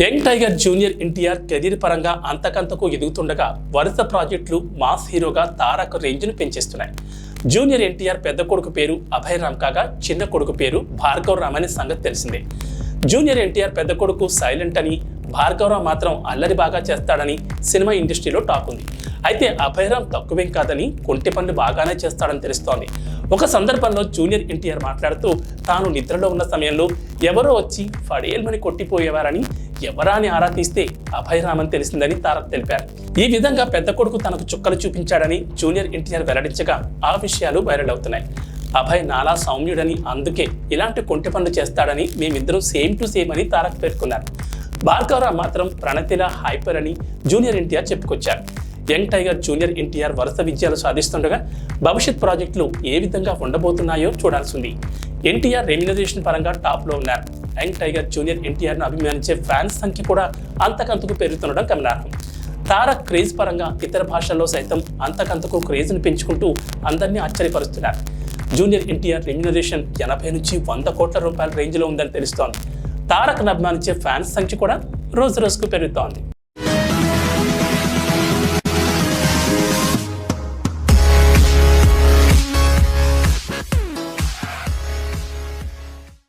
Young tiger junior NTR career పరంగా అంతకంతకు ఎదుగుతుండగా వరుస ప్రాజెక్టులు మాస్ హీరోగా తారక్ రేంజ్ను పెంచేస్తున్నాయి. జూనియర్ ఎన్టీఆర్ పెద్ద కొడుకు పేరు అభయ్ రామ్ కాగా చిన్న కొడుకు పేరు భార్గవ్ రామ్ అనే సంగతి తెలిసిందే. జూనియర్ ఎన్టీఆర్ పెద్ద కొడుకు సైలెంట్ అని, భార్గవ్ రామ్ మాత్రం అల్లరి బాగా చేస్తాడని సినిమా ఇండస్ట్రీలో టాక్ ఉంది. అయితే అభయ్ రామ్ తక్కువేం కాదని, కొంటి పనులు బాగానే చేస్తాడని తెలుస్తోంది. ఒక సందర్భంలో జూనియర్ ఎన్టీఆర్ మాట్లాడుతూ తాను నిద్రలో ఉన్న సమయంలో ఎవరో వచ్చి ఫడేల్మని కొట్టిపోయేవారని, ఎవరా అని ఆరా తీస్తే అభయ్ రామ్ అని తెలిసిందని తారక్ తెలిపారు. ఈ విధంగా పెద్ద కొడుకు తనకు చుక్కలు చూపించాడని జూనియర్ ఎన్టీఆర్ వెల్లడించగా ఆ విషయాలు వైరల్ అవుతున్నాయి. అభయ్ నాలా సౌమ్యుడని, అందుకే ఇలాంటి కొంటి పనులు చేస్తాడని మేమిద్దరం సేమ్ టు సేమ్ అని తారక్ పేర్కొన్నారు. భార్గవ్ రామ్ మాత్రం ప్రణతిలా హైపర్ అని జూనియర్ ఎన్టీఆర్ చెప్పుకొచ్చారు. యంగ్ టైగర్ జూనియర్ ఎన్టీఆర్ వరుస విజయాలు సాధిస్తుండగా భవిష్యత్ ప్రాజెక్టులు ఏ విధంగా ఉండబోతున్నాయో చూడాల్సి ఉంది. ఎన్టీఆర్ రెమ్యునరేషన్ పరంగా టాప్లో ఉన్నారు. యంగ్ టైగర్ జూనియర్ ఎన్టీఆర్ను అభిమానించే ఫ్యాన్స్ సంఖ్య కూడా అంతకంతకు పెరుగుతుండడం గమనార్హం. తారక్ క్రేజ్ పరంగా ఇతర భాషల్లో సైతం అంతకంతకు క్రేజ్ను పెంచుకుంటూ అందరినీ ఆశ్చర్యపరుస్తున్నారు. జూనియర్ ఎన్టీఆర్ రెమ్యునరేషన్ 80 నుంచి 100 కోట్ల రూపాయల రేంజ్లో ఉందని తెలుస్తోంది. తారక్ను అభిమానించే ఫ్యాన్స్ సంఖ్య కూడా రోజు రోజుకు పెరుగుతోంది.